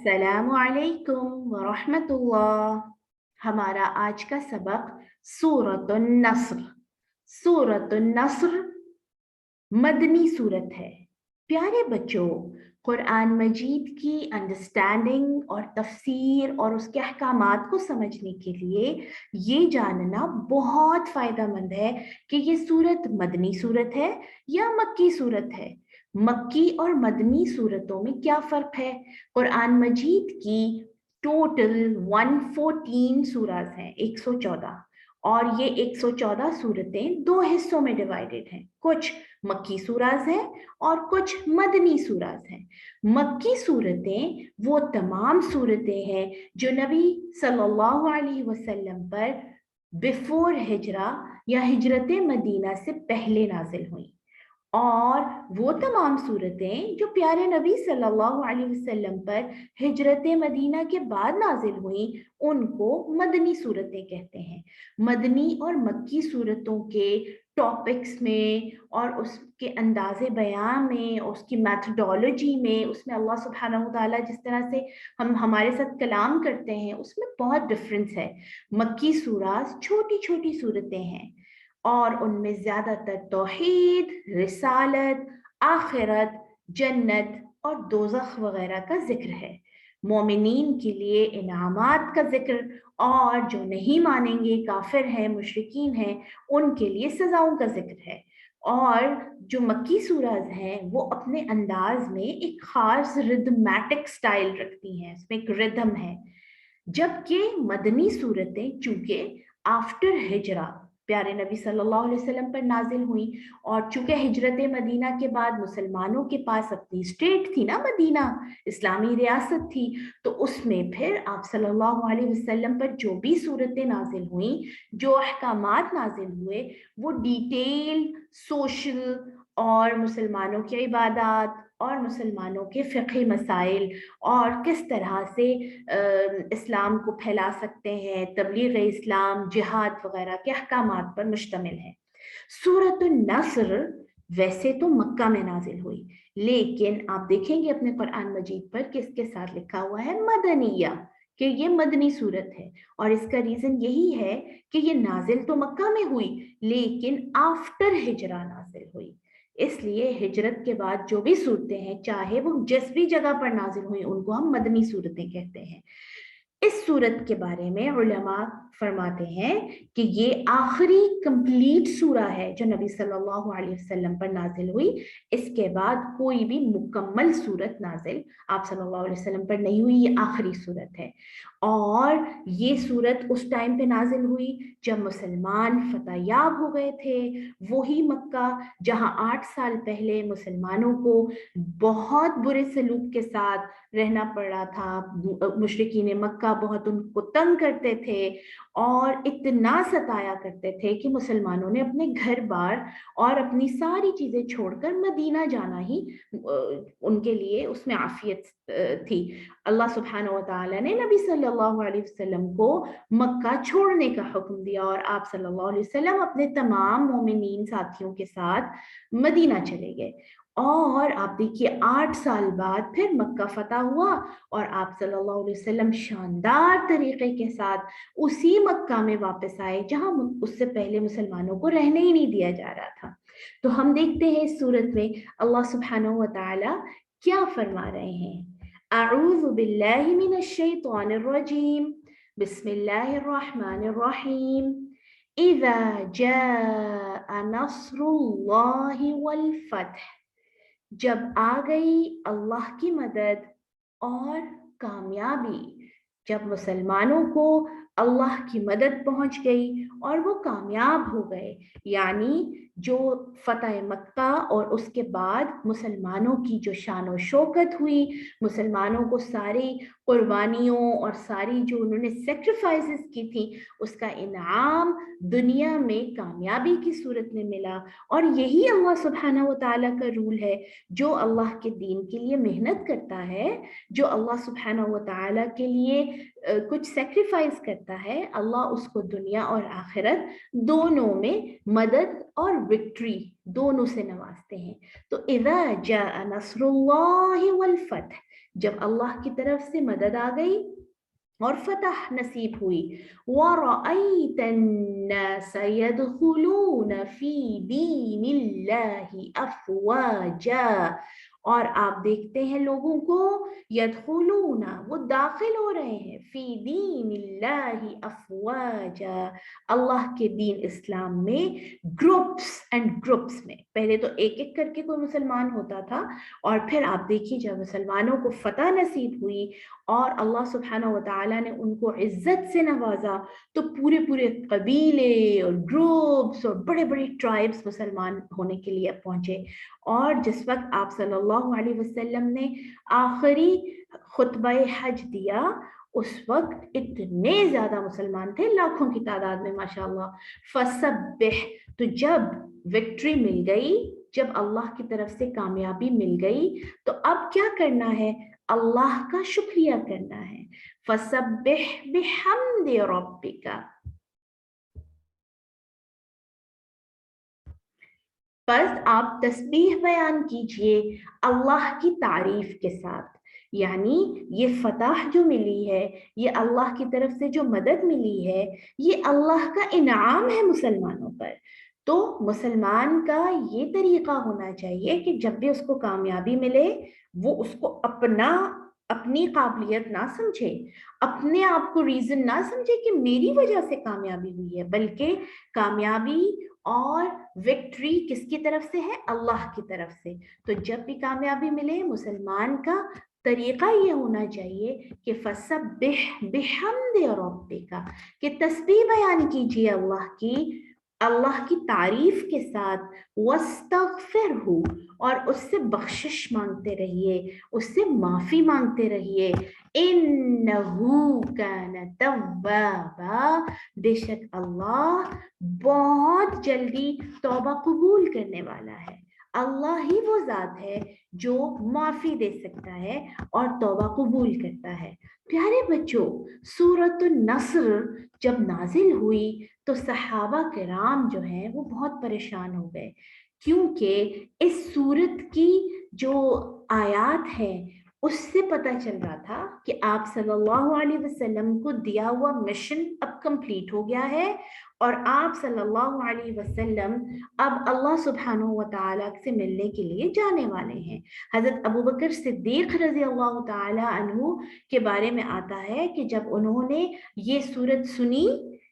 अस्सलामु अलैकुम वरहमतुल्लाह। हमारा आज का सबक सूरतुन नस्र। सूरतुन नस्र मदनी सूरत है। प्यारे बच्चों, कुरान मजीद की अंडरस्टैंडिंग और तफसीर और उसके अहकामात को समझने के लिए ये जानना बहुत फ़ायदेमंद है कि ये सूरत मदनी सूरत है या मक्की सूरत है। मक्की और मदनी सूरतों में क्या फ़र्क है? कुरान मजीद की टोटल 114 सूराज हैं, 114, और ये 114 सूरतें दो हिस्सों में डिवाइडेड हैं। कुछ मक्की सूराज हैं और कुछ मदनी सूराज हैं। मक्की सूरतें वो तमाम सूरतें हैं जो नबी सल्लल्लाहु अलैहि वसल्लम पर बिफोर हिजरा या हिजरत मदीना से पहले नाजिल हुई, और वो तमाम सूरतें जो प्यारे नबी सल्लल्लाहु अलैहि वसल्लम पर हिजरत मदीना के बाद नाजिल हुई उनको मदनी सूरतें कहते हैं। मदनी और मक्की सूरतों के टॉपिक्स में और उसके अंदाज़े बयान में, उसकी मैथडोलॉजी में, उसमें अल्लाह सुब्हानहू तआला जिस तरह से हम हमारे साथ कलाम करते हैं उसमें बहुत डिफरेंस है। मक्की सूरात छोटी छोटी सूरतें हैं और उनमें ज़्यादातर तौहीद, रिसालत, आखिरत, जन्नत और दोज़ख वगैरह का जिक्र है। मोमिनीन के लिए इनामात का जिक्र, और जो नहीं मानेंगे, काफिर हैं, मुशरिकीन हैं, उनके लिए सजाओं का जिक्र है। और जो मक्की सूरत हैं वो अपने अंदाज में एक खास रिदमैटिक स्टाइल रखती हैं, उसमें एक रिदम है। जबकि मदनी सूरतें चूंकि आफ्टर हिजरा प्यारे नबी सल्लल्लाहु अलैहि वसल्लम पर नाजिल हुई, और चूंकि हिजरत मदीना के बाद मुसलमानों के पास अपनी स्टेट थी ना, मदीना इस्लामी रियासत थी, तो उसमें फिर आप सल्लल्लाहु अलैहि वसल्लम पर जो भी सूरतें नाजिल हुई, जो अहकामात नाजिल हुए, वो डिटेल सोशल और मुसलमानों की इबादत और मुसलमानों के फ़िक़ही मसाइल और किस तरह से इस्लाम को फैला सकते हैं, तबलीग इस्लाम, जिहाद वगैरह के अहकामात पर मुश्तमिल है। सूरतुन नस्र वैसे तो मक्का में नाजिल हुई, लेकिन आप देखेंगे अपने कुरान मजीद पर किसके साथ लिखा हुआ है, मदनिया, कि ये मदनी सूरत है। और इसका रीजन यही है कि ये नाजिल तो मक्का में हुई लेकिन आफ्टर हिजरा नाजिल हुई। इसलिए हिजरत के बाद जो भी सूरतें हैं, चाहे वो जिस भी जगह पर नाजिल हुई, उनको हम मदनी सूरतें कहते हैं। इस सूरत के बारे में उलमा फरमाते हैं कि ये आखिरी कंप्लीट सूरा है जो नबी सल्लल्लाहु अलैहि वसल्लम पर नाजिल हुई। इसके बाद कोई भी मुकम्मल सूरत नाजिल आप सल्लल्लाहु अलैहि वसल्लम पर नहीं हुई, ये आखिरी सूरत है। और ये सूरत उस टाइम पे नाजिल हुई जब मुसलमान फतहयाब हो गए थे, वही मक्का जहां 8 साल पहले मुसलमानों को बहुत बुरे सलूक के साथ रहना पड़ा था। मुशरिकीन मक्का बहुत उनको तंग करते थे और इतना सताया करते थे कि मुसलमानों ने अपने घर बार और अपनी सारी चीजें छोड़कर मदीना जाना ही उनके लिए उसमें आफियत थी। अल्लाह सुब्हानहू व तआला ने नबी सल्लल्लाहु अलैहि वसल्लम को मक्का छोड़ने का हुक्म दिया और आप सल्लल्लाहु अलैहि वसल्लम अपने तमाम मोमिनीन साथियों के साथ मदीना चले गए। और आप देखिए 8 साल बाद फिर मक्का फतह हुआ और आप सल्लल्लाहु अलैहि वसल्लम शानदार तरीके के साथ उसी मक्का में वापस आए जहां उससे पहले मुसलमानों को रहने ही नहीं दिया जा रहा था। तो हम देखते हैं इस सूरत में अल्लाह सुब्हानहू व तआला क्या फरमा रहे हैं। अऊज़ु बिल्लाहि मिनश शैतानिर रजीम, बिस्मिल्लाहिर रहमानिर रहीम। इज़ा जाअ नस्रुल्लाहि वल फतह, जब आ गई अल्लाह की मदद और कामयाबी, जब मुसलमानों को अल्लाह की मदद पहुंच गई और वो कामयाब हो गए, यानी जो फतह मक्का और उसके बाद मुसलमानों की जो शान और शौकत हुई, मुसलमानों को सारी कुर्बानियों और सारी जो उन्होंने सेक्रीफाइसेस की थी उसका इनाम दुनिया में कामयाबी की सूरत में मिला। और यही अल्लाह सुब्हानहू व तआला का रूल है, जो अल्लाह के दीन के लिए मेहनत करता है, जो अल्लाह सुब्हानहू व तआला के लिए कुछ सेक्रीफाइस करता है, अल्लाह उसको दुनिया और आखिरत दोनों में मदद और विक्ट्री दोनों से नवाजते हैं। तो इज़ा जाअ नस्रुल्लाहि वल फतह, جب اللہ کی طرف سے مدد آ گئی اور فتح نصیب ہوئی، وَرَأَيْتَ النَّاسَ يَدْخُلُونَ فِي دِينِ اللَّهِ أَفْوَاجًا، اور آپ دیکھتے ہیں لوگوں کو یدخلون، وہ داخل ہو رہے ہیں، فی دین اللہ افواجا، اللہ کے دین اسلام میں گروپس اینڈ گروپس میں. پہلے تو ایک ایک کر کے کوئی مسلمان ہوتا تھا، اور پھر آپ دیکھیے جب مسلمانوں کو فتح نصیب ہوئی اور اللہ سبحانہ و تعالیٰ نے ان کو عزت سے نوازا، تو پورے پورے قبیلے اور گروپس اور بڑے بڑے ٹرائبس مسلمان ہونے کے لیے پہنچے. اور جس وقت آپ صلی اللہ علیہ وسلم نے آخری خطبہ حج دیا، اس وقت اتنے زیادہ مسلمان تھے، لاکھوں کی تعداد میں ماشاءاللہ. فسبح، تو جب وکٹری مل گئی، جب اللہ کی طرف سے کامیابی مل گئی، تو اب کیا کرنا ہے؟ اللہ کا شکریہ کرنا ہے. فسبح بحمد ربک، بس آپ تسبیح بیان کیجئے اللہ کی تعریف کے ساتھ. یعنی یہ فتح جو ملی ہے، یہ اللہ کی طرف سے جو مدد ملی ہے، یہ اللہ کا انعام ہے مسلمانوں پر. تو مسلمان کا یہ طریقہ ہونا چاہیے کہ جب بھی اس کو کامیابی ملے، وہ اس کو اپنی قابلیت نہ سمجھے، اپنے آپ کو ریزن نہ سمجھے کہ میری وجہ سے کامیابی ہوئی ہے، بلکہ کامیابی اور وکٹری کس کی طرف سے ہے؟ اللہ کی طرف سے. تو جب بھی کامیابی ملے، مسلمان کا طریقہ یہ ہونا چاہیے کہ فسبح بحمد ربک، کہ تسبیح بیان کیجیے اللہ کی تعریف کے ساتھ، واستغفرہ، اور اس سے بخشش مانگتے رہیے، اس سے معافی مانگتے رہیے. انہو کان توابا، بے شک اللہ بہت جلدی توبہ قبول کرنے والا ہے. اللہ ہی وہ ذات ہے جو معافی دے سکتا ہے اور توبہ قبول کرتا ہے. پیارے بچوں، سورۃ النصر جب نازل ہوئی تو صحابہ کرام جو ہیں وہ بہت پریشان ہو گئے، کیونکہ اس سورت کی جو آیات ہیں اس سے پتہ چل رہا تھا کہ آپ صلی اللہ علیہ وسلم کو دیا ہوا مشن اب کمپلیٹ ہو گیا ہے، اور آپ صلی اللہ علیہ وسلم اب اللہ سبحانہ و تعالیٰ سے ملنے کے لیے جانے والے ہیں. حضرت ابو بکر صدیق رضی اللہ تعالیٰ عنہ کے بارے میں آتا ہے کہ جب انہوں نے یہ سورت سنی،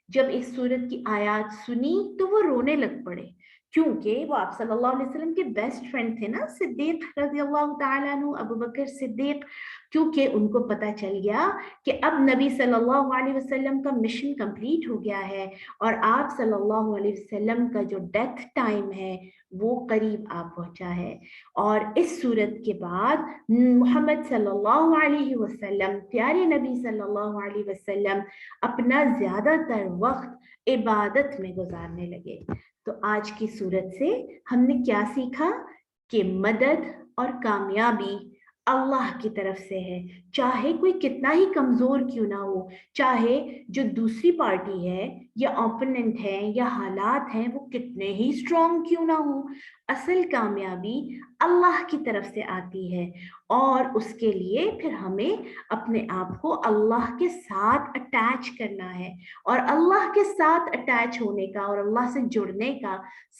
جب اس سورت کی آیات سنی تو وہ رونے لگ پڑے، کیونکہ وہ آپ صلی اللہ علیہ وسلم کے بیسٹ فرینڈ تھے نا، صدیق رضی اللہ تعالیٰ عنہ، ابو بکر صدیق. کیونکہ ان کو پتہ چل گیا کہ اب نبی صلی اللہ علیہ وسلم کا مشن کمپلیٹ ہو گیا ہے، اور آپ صلی اللہ علیہ وسلم کا جو ڈیتھ ٹائم ہے وہ قریب آ پہنچا ہے. اور اس صورت کے بعد محمد صلی اللہ علیہ وسلم، پیارے نبی صلی اللہ علیہ وسلم، اپنا زیادہ تر وقت عبادت میں گزارنے لگے. تو آج کی صورت سے ہم نے کیا سیکھا؟ کہ مدد اور کامیابی اللہ کی طرف سے ہے، چاہے کوئی کتنا ہی کمزور کیوں نہ ہو، چاہے جو دوسری پارٹی ہے یا اوپوننٹ ہے یا حالات ہیں وہ کتنے ہی اسٹرانگ کیوں نہ ہو، اصل کامیابی اللہ کی طرف سے آتی ہے. اور اس کے لیے پھر ہمیں اپنے آپ کو اللہ کے ساتھ اٹیچ کرنا ہے، اور اللہ کے ساتھ اٹیچ ہونے کا اور اللہ سے جڑنے کا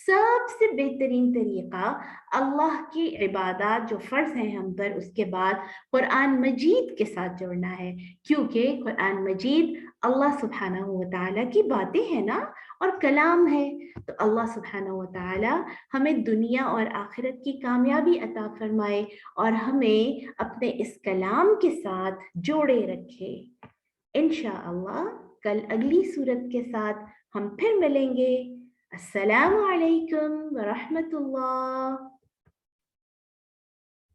سب سے بہترین طریقہ اللہ کی عبادات جو فرض ہیں ہم پر، اس کے بعد قرآن مجید کے ساتھ جڑنا ہے، کیونکہ قرآن مجید اللہ سبحانہ و تعالیٰ کی باتیں ہیں نا، اور کلام ہے. تو اللہ سبحانہ و تعالیٰ ہمیں دنیا اور آخرت کی کامیابی عطا فرمائے اور ہمیں اپنے اس کلام کے ساتھ جوڑے رکھے. انشاءاللہ کل اگلی صورت کے ساتھ ہم پھر ملیں گے. السلام علیکم ورحمۃ اللہ.